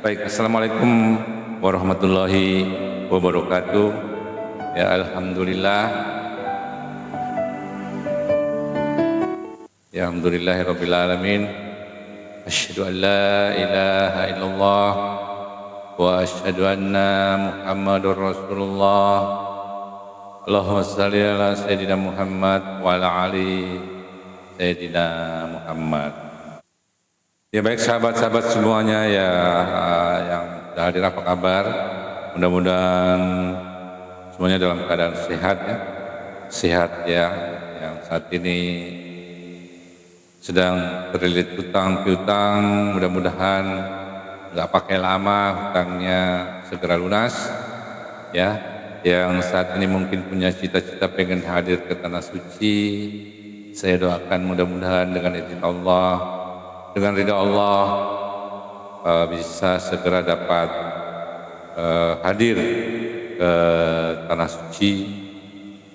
Baik, Assalamualaikum warahmatullahi wabarakatuh. Ya, Alhamdulillah. Ya, Alhamdulillahirabbil alamin. Asyhadu an la ilaha illallah wa asyhadu anna Muhammadur Rasulullah. Allahumma shalli ala sayyidina Muhammad wa ala ali sayyidina Muhammad. Ya, baik sahabat-sahabat semuanya ya, yang sudah hadir, apa kabar? Mudah-mudahan semuanya dalam keadaan sehat ya. Sehat ya, yang saat ini sedang terlilit hutang piutang, mudah-mudahan nggak pakai lama hutangnya segera lunas ya. Yang saat ini mungkin punya cita-cita pengen hadir ke tanah suci, saya doakan mudah-mudahan dengan izin Allah, dengan ridha Allah, bisa segera dapat hadir ke tanah suci,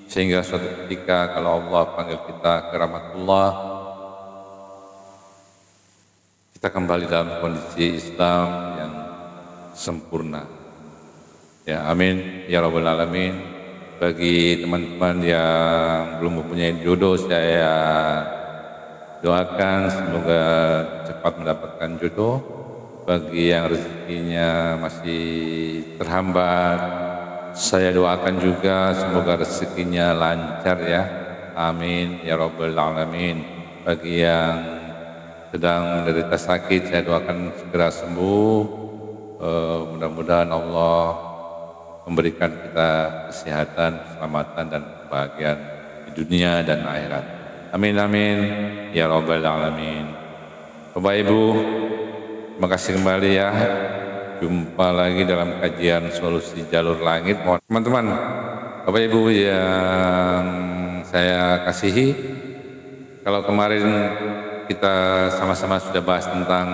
sehingga suatu ketika kalau Allah panggil kita ke rahmatullah, kita kembali dalam kondisi Islam yang sempurna. Ya, amin ya rabbal alamin. Bagi teman-teman yang belum mempunyai jodoh, saya doakan semoga cepat mendapatkan jodoh. Bagi yang rezekinya masih terhambat, saya doakan juga semoga rezekinya lancar ya. Amin ya rabbal alamin. Bagi yang sedang menderita sakit, saya doakan segera sembuh. Mudah-mudahan Allah memberikan kita kesehatan, keselamatan dan kebahagiaan di dunia dan akhirat. Amin amin ya rabbal alamin. Bapak Ibu, terima kasih kembali ya. Jumpa lagi dalam kajian Solusi Jalur Langit. Teman-teman, Bapak Ibu yang saya kasihi, kalau kemarin kita sama-sama sudah bahas tentang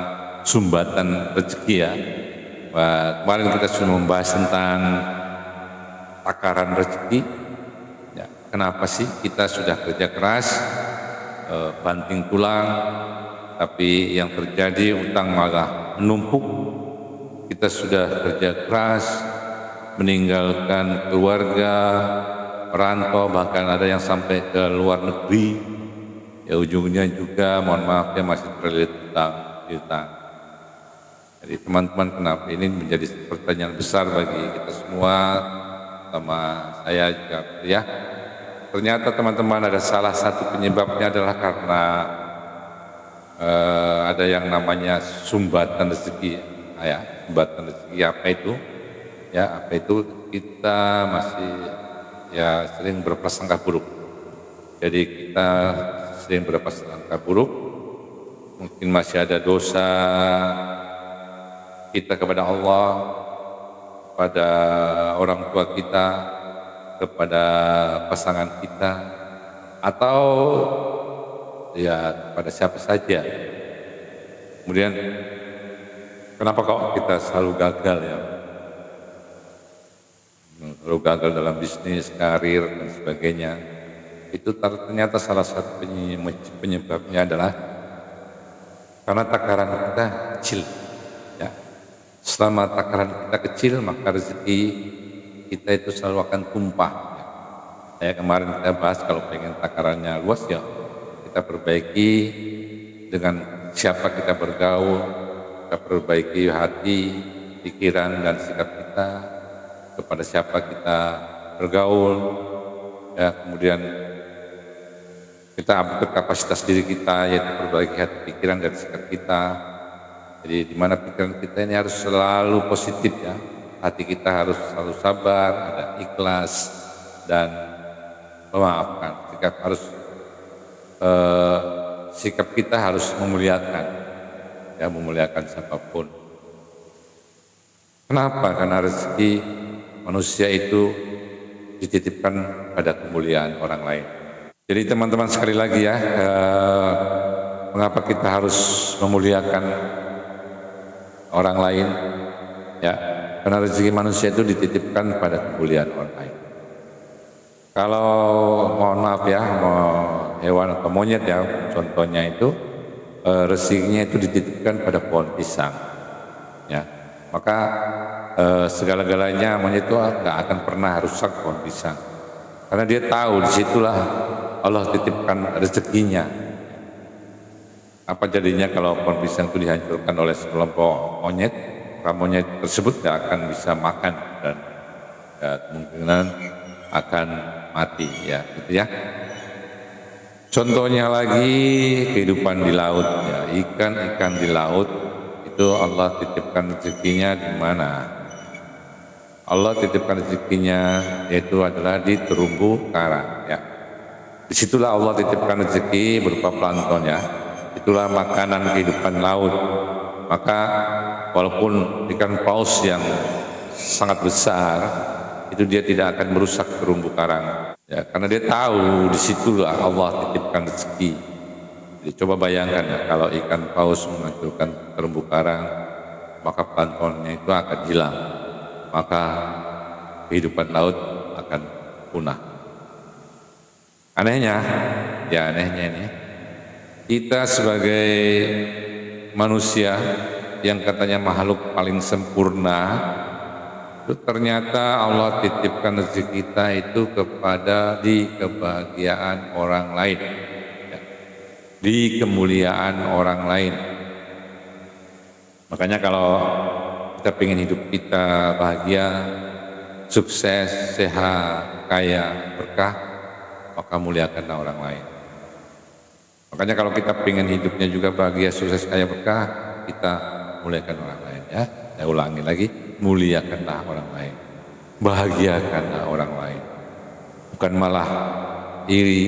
sumbatan rezeki ya. Kemarin kita sudah membahas tentang takaran rezeki. Ya, kenapa sih kita sudah kerja keras, banting tulang, tapi yang terjadi utang malah menumpuk? Kita sudah kerja keras, meninggalkan keluarga, merantau, bahkan ada yang sampai ke luar negeri. Ya, ujungnya juga mohon maaf ya masih terlilit utang. Jadi teman-teman, kenapa ini menjadi pertanyaan besar bagi kita semua, sama saya juga ya. Ternyata teman-teman, ada salah satu penyebabnya adalah karena ada yang namanya sumbatan rezeki ya. Sumbatan rezeki apa itu? Ya, apa itu? Kita masih ya sering berprasangka buruk. Jadi kita sering berprasangka buruk, mungkin masih ada dosa kita kepada Allah, kepada orang tua kita, kepada pasangan kita, atau ya kepada siapa saja. Kemudian kenapa kok kita selalu gagal ya? Selalu gagal dalam bisnis, karir dan sebagainya. Itu ternyata salah satu penyebabnya adalah karena takaran kita kecil. Ya. Selama takaran kita kecil, maka rezeki kita itu selalu akan tumpah. Ya, kemarin kita bahas kalau pengen takarannya luas ya kita perbaiki dengan siapa kita bergaul, kita perbaiki hati, pikiran dan sikap kita, kepada siapa kita bergaul. Ya, kemudian kita upgrade kapasitas diri kita, yaitu perbaiki hati, pikiran dan sikap kita. Jadi di mana pikiran kita ini harus selalu positif ya. Hati kita harus selalu sabar, ada ikhlas dan memaafkan. Sikap kita harus memuliakan, ya, memuliakan siapapun. Kenapa? Karena rezeki manusia itu dititipkan pada kemuliaan orang lain. Jadi teman-teman, sekali lagi ya, mengapa kita harus memuliakan orang lain? Ya, karena rezeki manusia itu dititipkan pada kemuliaan orang lain. Kalau mohon maaf ya, hewan atau monyet ya, contohnya itu rezekinya itu dititipkan pada pohon pisang. Ya, Maka segala-galanya monyet itu nggak akan pernah rusak pohon pisang, karena dia tahu disitulah Allah titipkan rezekinya. Apa jadinya kalau pohon pisang itu dihancurkan oleh sekelompok monyet? Maka monyet tersebut nggak akan bisa makan dan ya, kemungkinan akan mati, ya, gitu ya. Contohnya lagi kehidupan di laut, ya, ikan-ikan di laut itu Allah titipkan rezekinya di mana? Allah titipkan rezekinya yaitu adalah di terumbu karang, ya. Disitulah Allah titipkan rezeki berupa plankton, ya. Itulah makanan kehidupan laut. Maka walaupun ikan paus yang sangat besar itu dia tidak akan merusak terumbu karang, ya, karena dia tahu disitulah Allah titipkan rezeki. Jadi coba bayangkan ya, kalau ikan paus menghancurkan terumbu karang, maka planktonnya itu akan hilang, maka kehidupan laut akan punah. Anehnya, ya anehnya ini, kita sebagai manusia yang katanya makhluk paling sempurna, itu ternyata Allah titipkan rezeki kita itu kepada di kebahagiaan orang lain, ya, di kemuliaan orang lain. Makanya kalau kita ingin hidup kita bahagia, sukses, sehat, kaya, berkah, maka muliakanlah orang lain. Makanya kalau kita ingin hidupnya juga bahagia, sukses, kaya, berkah, kita muliakan orang lain, ya. Saya ulangi lagi, muliakanlah orang lain, bahagiakanlah orang lain, bukan malah iri,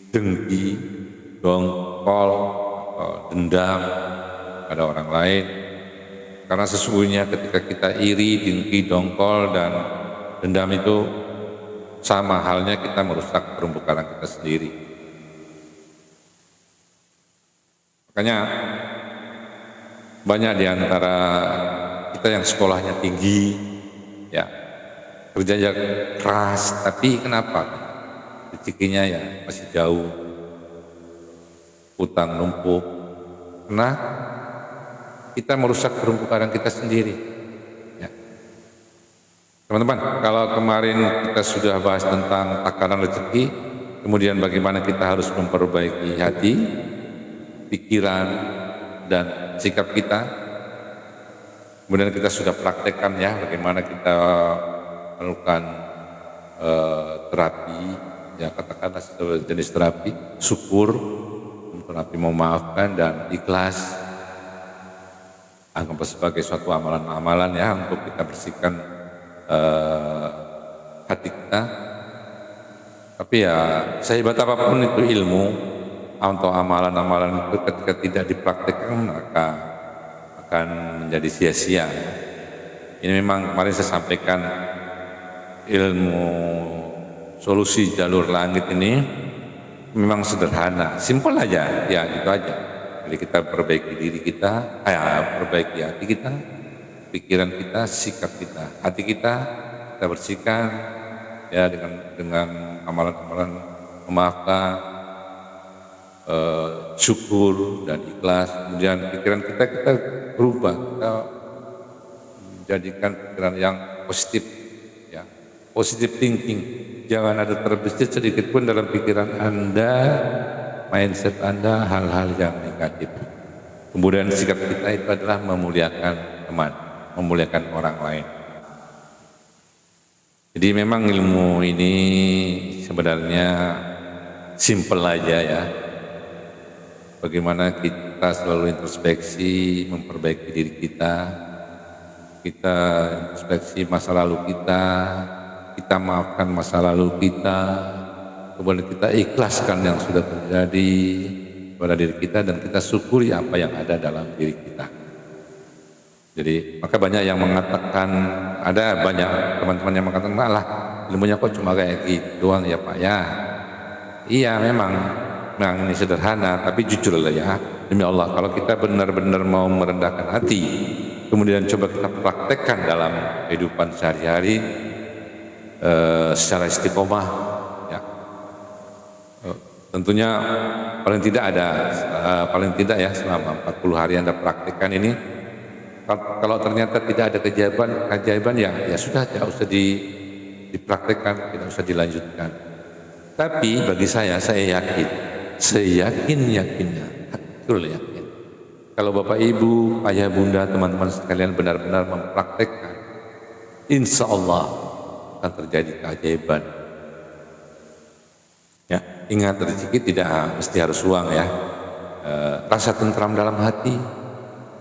dengki, dongkol, atau dendam pada orang lain. Karena sesungguhnya ketika kita iri, dengki, dongkol, dan dendam itu sama halnya kita merusak terumbu karang kita sendiri. Makanya banyak di antara kita yang sekolahnya tinggi, ya, kerjanya keras, tapi kenapa rezekinya ya masih jauh, utang numpuk, karena kita merusak terumbu karang kita sendiri, ya. Teman-teman, kalau kemarin kita sudah bahas tentang takaran rezeki, kemudian bagaimana kita harus memperbaiki hati, pikiran, dan sikap kita. Kemudian kita sudah praktekkan ya bagaimana kita melakukan terapi, ya katakanlah jenis terapi syukur, terapi memaafkan dan ikhlas, anggap sebagai suatu amalan-amalan ya untuk kita bersihkan hati kita. Tapi ya sehebat apapun itu ilmu atau amalan-amalan itu ketika tidak dipraktekkan maka akan menjadi sia-sia. Ini memang kemarin saya sampaikan ilmu solusi jalur langit ini memang sederhana, simpel aja, ya gitu aja. Jadi kita perbaiki diri kita, perbaiki hati kita, pikiran kita, sikap kita, hati kita bersihkan ya dengan amalan-amalan memaafkan, syukur dan ikhlas. Kemudian pikiran kita berubah, kita menjadikan pikiran yang positif, ya, positive thinking. Jangan ada terbesit sedikit pun dalam pikiran Anda, mindset Anda hal-hal yang negatif. Kemudian sikap kita itu adalah memuliakan teman, memuliakan orang lain. Jadi memang ilmu ini sebenarnya simple aja ya. Bagaimana kita selalu introspeksi, memperbaiki diri kita introspeksi masa lalu kita maafkan masa lalu kita, kemudian kita ikhlaskan yang sudah terjadi pada diri kita dan kita syukuri apa yang ada dalam diri kita. Jadi maka banyak yang mengatakan, ada banyak teman-teman yang mengatakan, malah ilmunya kok cuma kayak gitu doang ya Pak ya. Iya memang ini sederhana, tapi jujur lah ya, demi Allah kalau kita benar-benar mau merendahkan hati, kemudian coba kita praktekkan dalam kehidupan sehari-hari secara istiqomah, ya. Tentunya paling tidak ya selama 40 hari Anda praktekkan ini, Kalau ternyata tidak ada keajaiban ya sudah, tidak usah dipraktekkan, tidak usah dilanjutkan. Tapi bagi saya yakin, seyakin-yakinnya, betul yakin. Kalau Bapak Ibu, Ayah Bunda, teman-teman sekalian benar-benar mempraktekkan, insya Allah akan terjadi keajaiban. Ya, ingat rezeki tidak mesti harus uang ya. Rasa tentram dalam hati,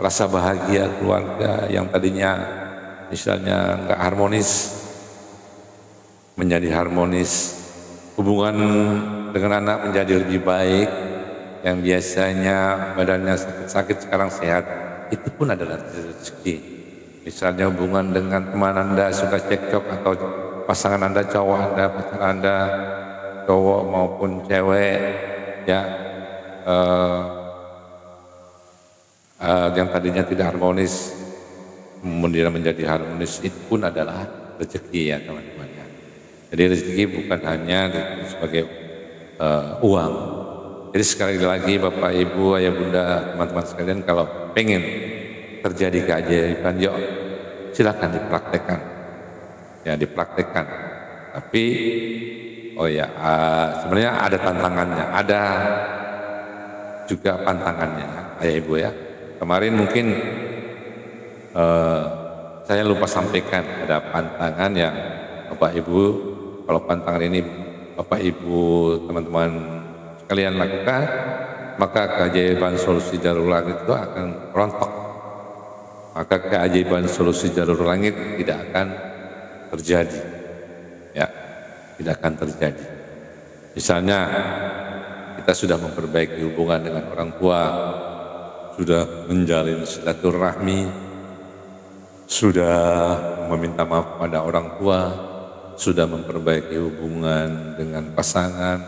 rasa bahagia keluarga yang tadinya misalnya nggak harmonis menjadi harmonis, hubungan dengan anak menjadi lebih baik, yang biasanya badannya sakit-sakit sekarang sehat, itu pun adalah rezeki. Misalnya hubungan dengan teman Anda suka cekcok atau pasangan Anda, cowok Anda, pacar Anda, cowok maupun cewek, ya yang tadinya tidak harmonis kemudian menjadi harmonis, itu pun adalah rezeki ya teman-teman. Jadi rezeki bukan hanya sebagai uang. Jadi sekali lagi Bapak Ibu, Ayah Bunda, teman-teman sekalian, kalau pengen terjadi keajaiban, yuk silakan dipraktekkan. Ya dipraktekkan. Tapi sebenarnya ada tantangannya, ada juga pantangannya, Ayah Ibu ya. Kemarin mungkin saya lupa sampaikan ada pantangan yang Bapak Ibu, kalau pantangan ini Bapak Ibu teman-teman sekalian lakukan, maka keajaiban solusi jalur langit itu akan rontok. Maka keajaiban solusi jalur langit tidak akan terjadi. Ya, tidak akan terjadi. Misalnya kita sudah memperbaiki hubungan dengan orang tua, sudah menjalin silaturahmi, sudah meminta maaf pada orang tua, sudah memperbaiki hubungan dengan pasangan,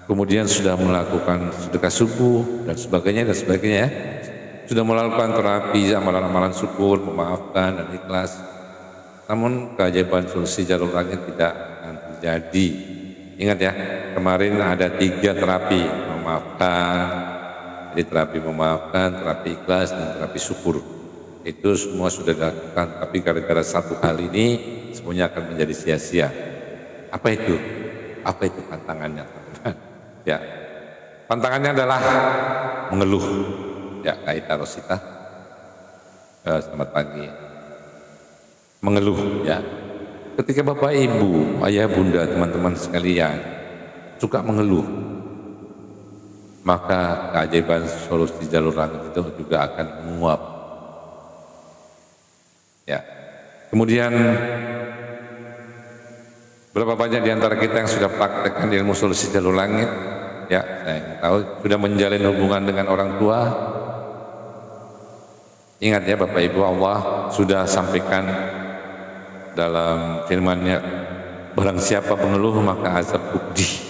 kemudian sudah melakukan sedekah subuh dan sebagainya ya. Sudah melakukan terapi, amalan-amalan syukur, memaafkan dan ikhlas. Namun keajaiban solusi jalur langit tidak akan terjadi. Ingat ya, kemarin ada 3 terapi memaafkan. Jadi terapi memaafkan, terapi ikhlas, dan terapi syukur. Itu semua sudah dilakukan, tapi gara-gara satu hal ini semuanya akan menjadi sia-sia. Apa itu? Apa itu pantangannya, teman-teman? Ya, pantangannya adalah mengeluh. Ya, Kak Ita Rosita, selamat pagi. Mengeluh, ya. Ketika Bapak Ibu, Ayah Bunda, teman-teman sekalian suka mengeluh, maka keajaiban solusi jalur langit itu juga akan menguap. Ya. Kemudian berapa banyak di antara kita yang sudah praktekkan ilmu solusi jalur langit? Ya, saya tahu sudah menjalin hubungan dengan orang tua. Ingat ya Bapak Ibu, Allah sudah sampaikan dalam firman-Nya, barang siapa mengeluh maka azab pedih.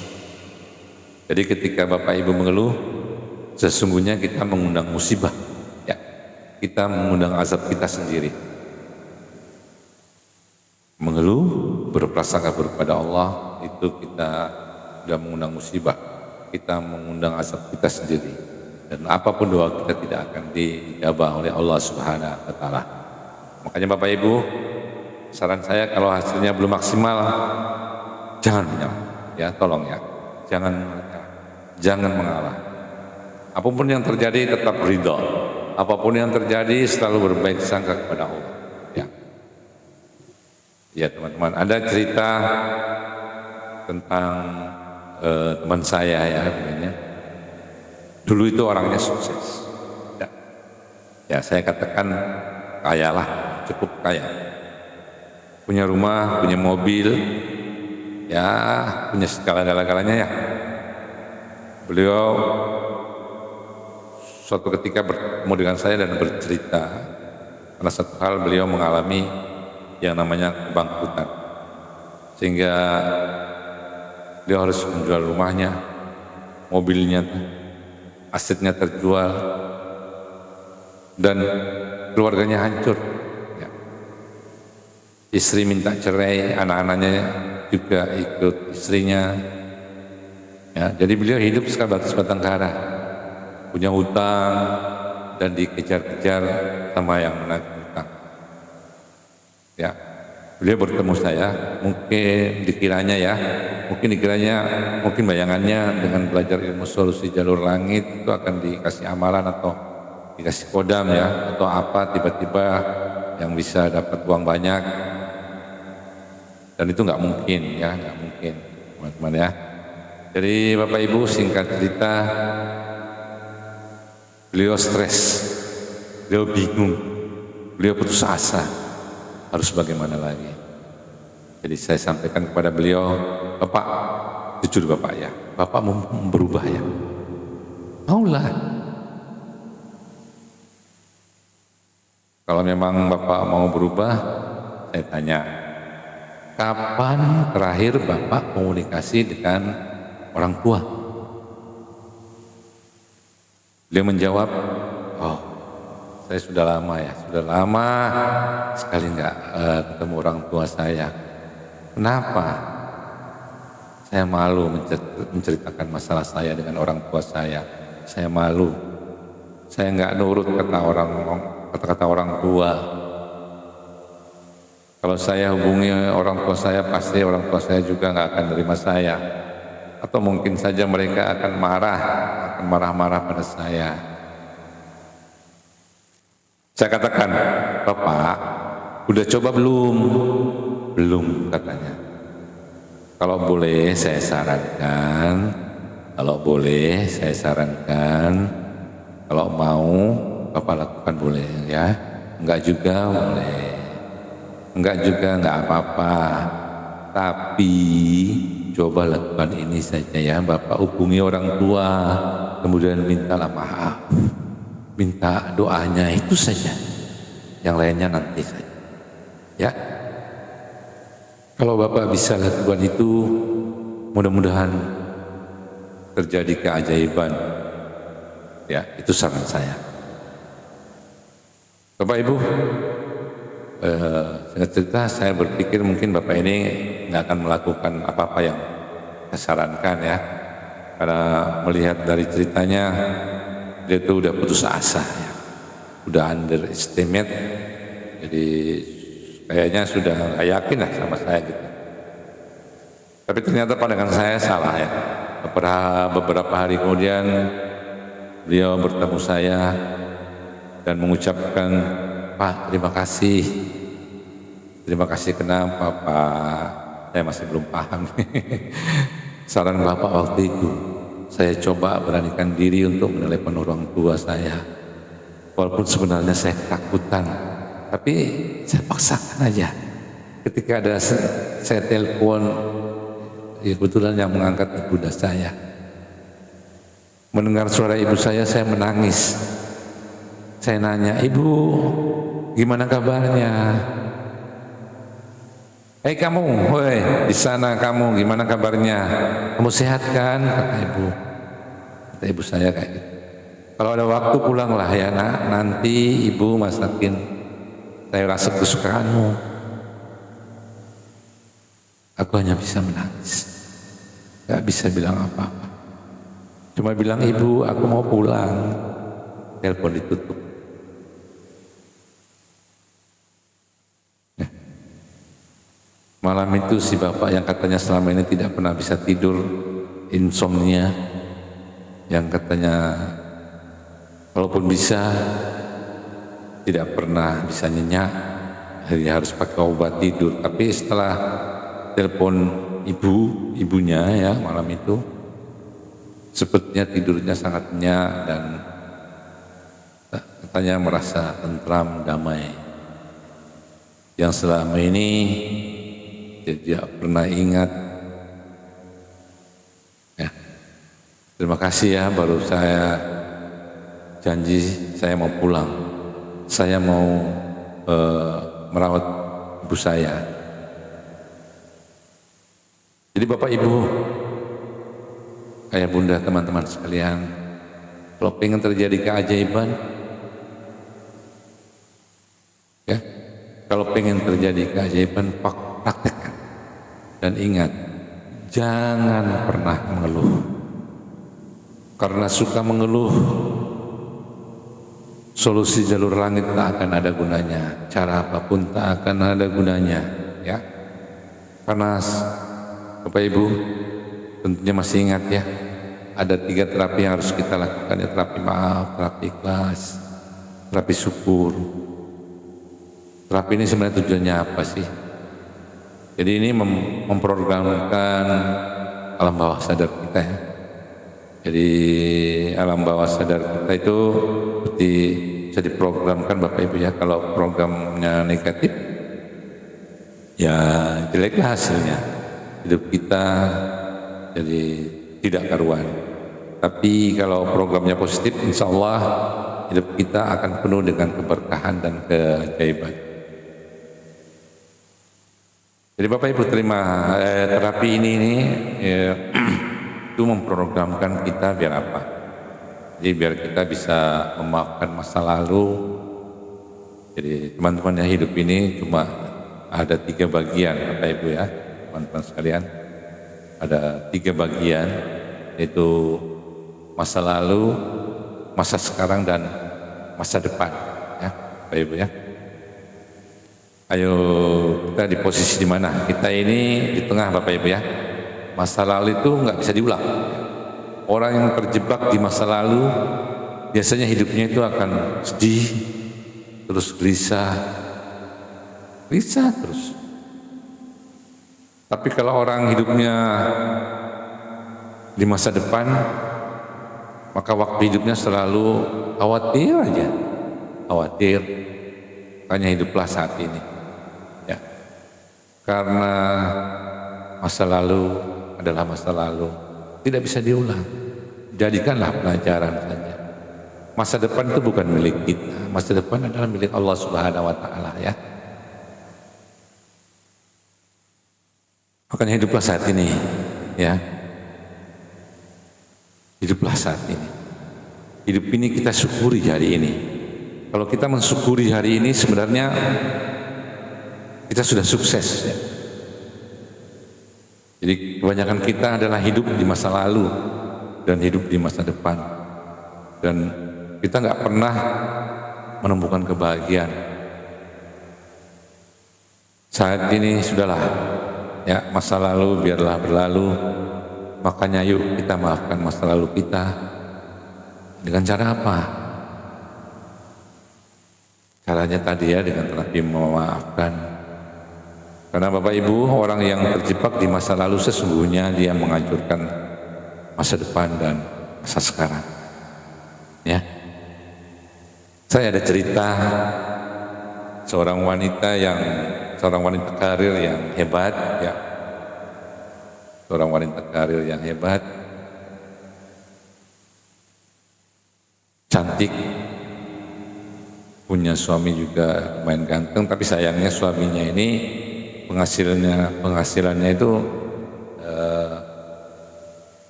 Jadi ketika Bapak Ibu mengeluh, sesungguhnya kita mengundang musibah. Ya, kita mengundang azab kita sendiri. Mengeluh, berprasangka kepada Allah, itu kita sudah mengundang musibah. Kita mengundang azab kita sendiri. Dan apapun doa kita tidak akan dijabah oleh Allah Subhanahu wa Ta'ala. Makanya Bapak Ibu, saran saya kalau hasilnya belum maksimal, jangan menyerah. Ya, tolong ya, jangan mengalah. Apapun yang terjadi tetap ridho. Apapun yang terjadi selalu berbaik sangka kepada Allah. Ya. Ya teman-teman, ada cerita tentang teman saya ya, begini. Dulu itu orangnya sukses. Ya saya katakan kaya lah, cukup kaya. Punya rumah, punya mobil, ya punya segala-galanya ya. Beliau suatu ketika bertemu dengan saya dan bercerita, karena satu hal beliau mengalami yang namanya kebangkrutan, sehingga beliau harus menjual rumahnya, mobilnya, asetnya terjual, dan keluarganya hancur. Ya. Istri minta cerai, anak-anaknya juga ikut istrinya. Ya, jadi beliau hidup sebatas batang kara, punya utang dan dikejar-kejar sama yang menagih. Ya, beliau bertemu saya, mungkin dikiranya mungkin bayangannya dengan belajar ilmu solusi jalur langit itu akan dikasih amalan atau dikasih kodam ya, atau apa tiba-tiba yang bisa dapat uang banyak, dan itu nggak mungkin ya, nggak mungkin teman-teman ya. Jadi Bapak Ibu, singkat cerita, beliau stres, beliau bingung, beliau putus asa, harus bagaimana lagi. Jadi saya sampaikan kepada beliau, Bapak, jujur Bapak ya, Bapak mau berubah ya? Maulah. Kalau memang Bapak mau berubah, saya tanya, kapan terakhir Bapak komunikasi dengan orang tua? Beliau menjawab, oh saya sudah lama ya, sudah lama sekali nggak ketemu orang tua saya. Kenapa? Saya malu menceritakan masalah saya dengan orang tua saya. Saya malu. Saya nggak nurut kata-kata orang tua. Kalau saya hubungi orang tua saya, pasti orang tua saya juga nggak akan nerima saya. Atau mungkin saja mereka akan marah-marah pada saya. Saya katakan, Bapak, udah coba belum? Belum katanya. Kalau boleh saya sarankan, kalau mau Bapak lakukan boleh ya, enggak juga boleh, enggak juga enggak apa-apa. Tapi coba lakukan ini saja ya, Bapak hubungi orang tua, kemudian mintalah maaf, minta doanya, itu saja. Yang lainnya nanti saja. Ya. Kalau Bapak bisa lakukan itu, mudah-mudahan terjadi keajaiban. Ya, itu saran saya. Bapak Ibu, singkat cerita, saya berpikir mungkin Bapak ini nggak akan melakukan apa-apa yang saya sarankan ya, karena melihat dari ceritanya dia itu udah putus asa ya, udah underestimate, jadi kayaknya sudah nggak yakin lah sama saya gitu. Tapi ternyata pandangan saya salah ya. Beberapa hari kemudian beliau bertemu saya dan mengucapkan, Pak, terima kasih. Terima kasih kenapa Pak? Saya masih belum paham. Saran Bapak waktu itu, saya coba beranikan diri untuk menelepon orang tua saya. Walaupun sebenarnya saya ketakutan, tapi saya paksakan aja. Ketika ada saya telepon, ya kebetulan yang mengangkat ibu saya. Mendengar suara ibu saya menangis. Saya nanya, Ibu, gimana kabarnya? Hei kamu, woi di sana kamu, gimana kabarnya? Kamu sehat kan? Kata ibu. Kata ibu saya kayak gitu. Kalau ada waktu pulanglah ya nak, nanti ibu masakin sayur asap kesukaanmu. Aku hanya bisa menangis, gak bisa bilang apa-apa. Cuma bilang, Ibu, aku mau pulang. Telepon ditutup. Malam itu si bapak yang katanya selama ini tidak pernah bisa tidur, insomnia, yang katanya walaupun bisa tidak pernah bisa nyenyak, jadi harus pakai obat tidur. Tapi setelah telepon ibunya ya malam itu, sepertinya tidurnya sangat nyenyak dan katanya merasa tentram, damai. Yang selama ini dia tidak pernah ingat. Ya. Terima kasih ya, baru saya janji saya mau pulang. Saya mau merawat ibu saya. Jadi Bapak Ibu, ayah bunda teman-teman sekalian, kalau pengen terjadi keajaiban, ya, kalau pengen terjadi keajaiban, praktekkan. Dan ingat, jangan pernah mengeluh. Karena suka mengeluh, Solusi jalur langit tak akan ada gunanya, cara apapun tak akan ada gunanya, ya. Karena Bapak Ibu tentunya masih ingat ya, ada 3 terapi yang harus kita lakukan, ya, terapi maaf, terapi ikhlas, terapi syukur. Terapi ini sebenarnya tujuannya apa sih? Jadi ini memprogramkan alam bawah sadar kita, ya. Jadi alam bawah sadar kita itu seperti bisa diprogramkan Bapak Ibu ya. Kalau programnya negatif, ya jeleklah hasilnya. Hidup kita jadi tidak karuan. Tapi kalau programnya positif, insya Allah hidup kita akan penuh dengan keberkahan dan keajaiban. Jadi Bapak Ibu terima terapi ini itu memprogramkan kita biar apa? Jadi biar kita bisa memaafkan masa lalu. Jadi teman-teman yang hidup ini cuma ada 3 bagian Bapak Ibu ya, teman-teman sekalian. Ada 3 bagian, yaitu masa lalu, masa sekarang, dan masa depan, ya Bapak Ibu ya. Ayo kita di posisi di mana? Kita ini di tengah Bapak Ibu ya. Masa lalu itu nggak bisa diulang. Orang yang terjebak di masa lalu biasanya hidupnya itu akan sedih, terus gelisah terus. Tapi kalau orang hidupnya di masa depan, maka waktu hidupnya selalu khawatir aja, khawatir. Makanya hiduplah saat ini, ya. Karena masa lalu adalah masa lalu, tidak bisa diulang. Jadikanlah pelajaran saja. Masa depan itu bukan milik kita, masa depan adalah milik Allah Subhanahu wa Ta'ala, ya. Makanya hiduplah saat ini, ya. Hiduplah saat ini. Hidup ini kita syukuri hari ini. Kalau kita mensyukuri hari ini, sebenarnya kita sudah sukses, ya. Jadi kebanyakan kita adalah hidup di masa lalu dan hidup di masa depan, dan kita nggak pernah menemukan kebahagiaan. Saat ini sudahlah, ya, masa lalu biarlah berlalu. Makanya yuk kita maafkan masa lalu kita. Dengan cara apa? Caranya tadi ya, dengan terapi memaafkan. Karena Bapak Ibu, orang yang terjebak di masa lalu sesungguhnya dia menghancurkan masa depan dan masa sekarang, ya. Saya ada cerita seorang wanita karir yang hebat, ya. Seorang wanita karir yang hebat, cantik, punya suami juga lumayan ganteng, tapi sayangnya suaminya ini penghasilannya itu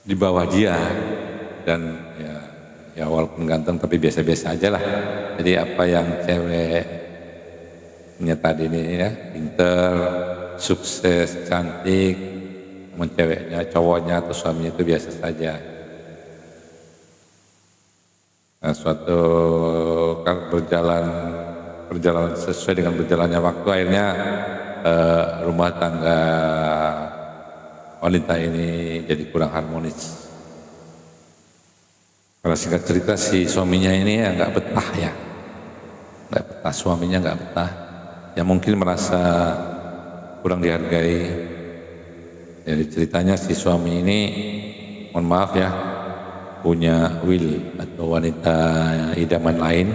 di bawah dia, dan ya walaupun ganteng tapi biasa-biasa aja lah. Jadi apa yang ceweknya tadi ini ya, pinter, sukses, cantik, namun cowoknya atau suaminya itu biasa saja. Nah, suatu kan berjalan sesuai dengan berjalannya waktu, akhirnya rumah tangga wanita ini jadi kurang harmonis. Kalau singkat cerita, si suaminya ini ya nggak betah, ya, nggak betah, suaminya nggak betah, ya mungkin merasa kurang dihargai. Jadi ceritanya si suami ini, mohon maaf ya, punya will atau wanita idaman lain,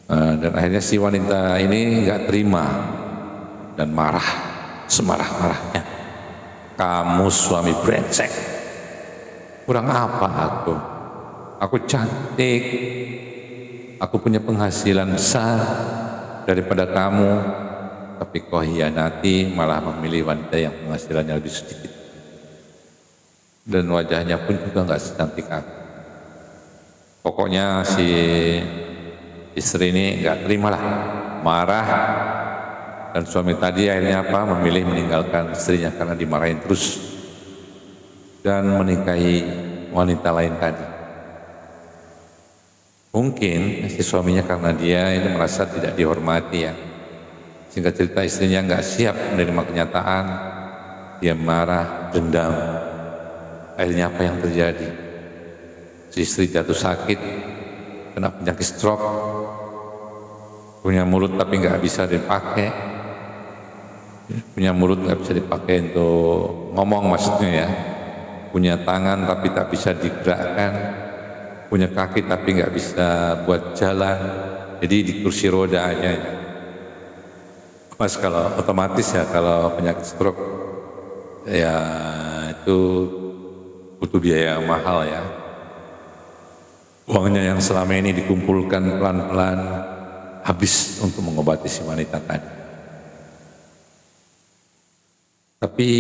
dan akhirnya si wanita ini nggak terima dan marah semarah-marahnya. Kamu suami brengsek, kurang apa aku? Aku cantik, aku punya penghasilan besar daripada kamu, tapi kau hianati, malah memilih wanita yang penghasilannya lebih sedikit. Dan wajahnya pun juga nggak secantik aku. Pokoknya si istri ini nggak terima lah, marah, dan suami tadi akhirnya apa? Memilih meninggalkan istrinya karena dimarahin terus dan menikahi wanita lain tadi. Mungkin si suaminya karena dia ini merasa tidak dihormati ya, sehingga cerita istrinya nggak siap menerima kenyataan, dia marah, dendam. Akhirnya apa yang terjadi? Si istri jatuh sakit, kena penyakit stroke, punya mulut tapi nggak bisa dipakai, punya mulut nggak bisa dipakai untuk ngomong maksudnya ya, punya tangan tapi tak bisa digerakkan, punya kaki tapi nggak bisa buat jalan, jadi di kursi roda aja. Mas kalau otomatis ya kalau penyakit stroke ya itu butuh biaya yang mahal ya. Uangnya yang selama ini dikumpulkan pelan-pelan habis untuk mengobati si wanita tadi. Tapi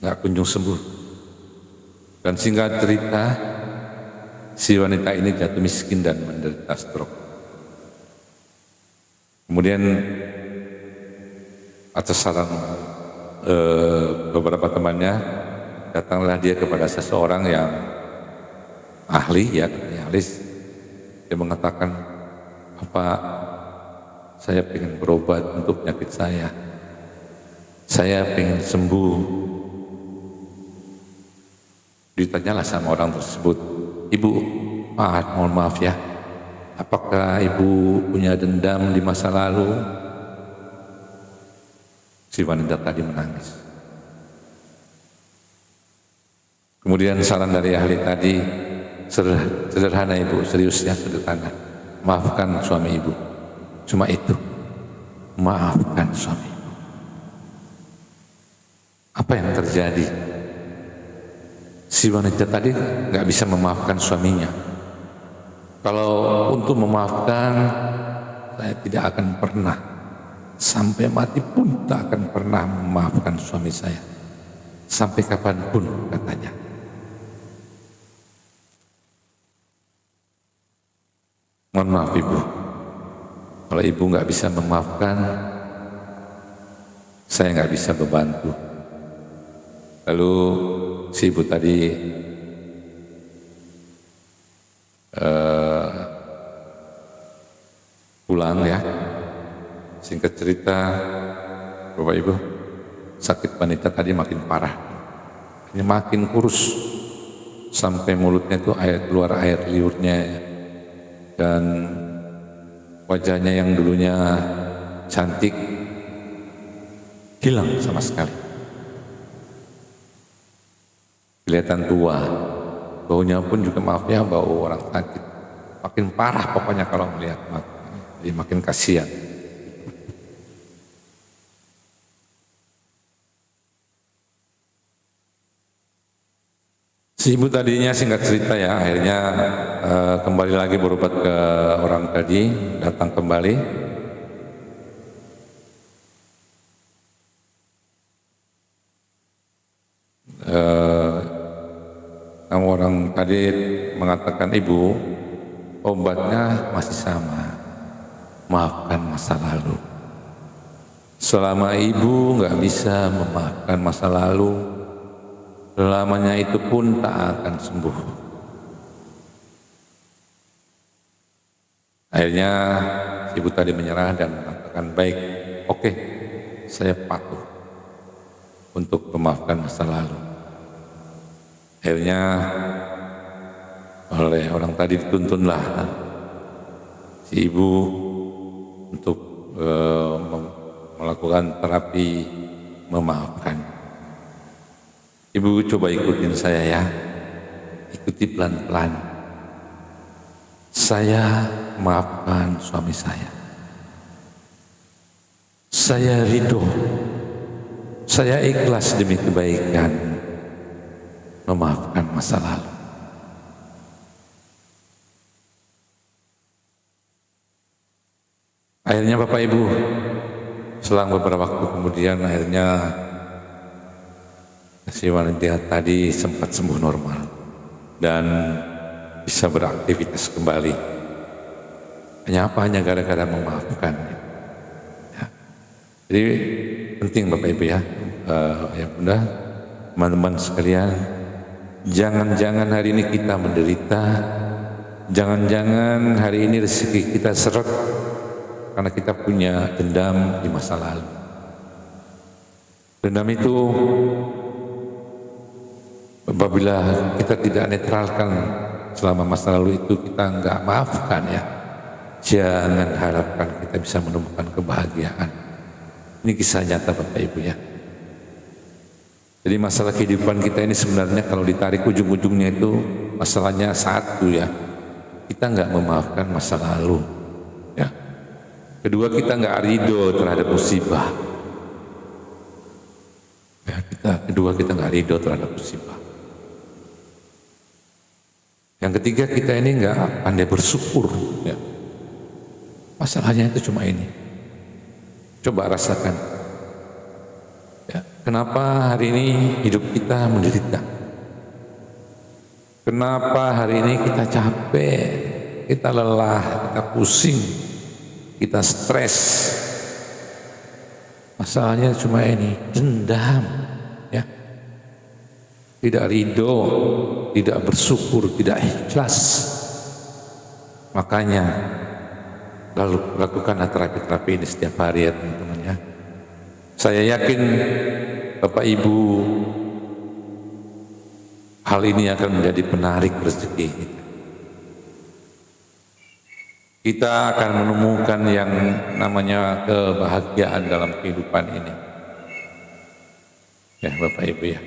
nggak kunjung sembuh. Dan singkat cerita, si wanita ini jatuh miskin dan menderita stroke. Kemudian atas saran beberapa temannya, datanglah dia kepada seseorang yang ahli ya, dia mengatakan, "Pak, saya pengen berobat untuk penyakit saya pengen sembuh." Ditanyalah sama orang tersebut, "Ibu, Pak, mohon maaf ya, apakah ibu punya dendam di masa lalu?" Si wanita tadi menangis. Kemudian saran dari ahli tadi, sederhana ibu, serius ya, sederhana. Maafkan suami ibu. Cuma itu, maafkan suami ibu. Apa yang terjadi? Si wanita tadi nggak bisa memaafkan suaminya. Kalau untuk memaafkan, saya tidak akan pernah, sampai mati pun tak akan pernah memaafkan suami saya. Sampai kapanpun, katanya. Mohon maaf ibu, kalau ibu nggak bisa memaafkan, saya nggak bisa membantu. Lalu si ibu tadi pulang ya. Singkat cerita, Bapak Ibu, sakit wanita tadi makin parah, ini makin kurus, sampai mulutnya itu keluar air liurnya, dan wajahnya yang dulunya cantik hilang sama sekali. Kelihatan tua, baunya pun juga maaf ya, bau orang sakit. Makin parah pokoknya kalau melihat, jadi makin kasihan. Si ibu tadinya singkat cerita ya, akhirnya kembali lagi berobat ke orang tadi, datang kembali. Orang tadi mengatakan, "Ibu, obatnya masih sama, maafkan masa lalu." Selama ibu nggak bisa memaafkan masa lalu, selamanya itu pun tak akan sembuh. Akhirnya ibu tadi menyerah dan mengatakan, "Baik, oke, saya patuh untuk memaafkan masa lalu." Akhirnya oleh orang tadi dituntunlah si ibu untuk melakukan terapi memaafkan. Ibu coba ikutin saya ya, ikuti pelan-pelan. Saya maafkan suami saya. Saya ridho, saya ikhlas demi kebaikan memaafkan masa lalu. Akhirnya Bapak Ibu, selang beberapa waktu kemudian akhirnya si wanita tadi sempat sembuh normal dan bisa beraktivitas kembali. Hanya apa? Hanya gara-gara memaafkan. Ya. Jadi penting Bapak Ibu ya, ya Bunda, teman-teman sekalian, jangan-jangan hari ini kita menderita Jangan-jangan hari ini rezeki kita seret karena kita punya dendam di masa lalu. Dendam itu apabila kita tidak netralkan selama masa lalu itu, kita nggak maafkan ya, jangan harapkan kita bisa menemukan kebahagiaan. Ini kisah nyata Bapak Ibu ya. Jadi masalah kehidupan kita ini sebenarnya kalau ditarik ujung-ujungnya itu masalahnya satu ya, kita nggak memaafkan masa lalu ya. Kedua, kita nggak ridho terhadap musibah ya, kita nggak ridho terhadap musibah. Yang ketiga, kita ini nggak pandai bersyukur ya. Masalahnya itu cuma ini. Coba rasakan ya, kenapa hari ini hidup kita menderita, kenapa hari ini kita capek, kita lelah, kita pusing, kita stres. Masalahnya cuma ini, dendam ya, tidak ridho, tidak bersyukur, tidak ikhlas. Makanya lalu lakukanlah terapi-terapi ini setiap hari ya teman-teman ya. Saya yakin Bapak Ibu, hal ini akan menjadi penarik rezeki kita. Kita akan menemukan yang namanya kebahagiaan dalam kehidupan ini. Ya Bapak Ibu ya.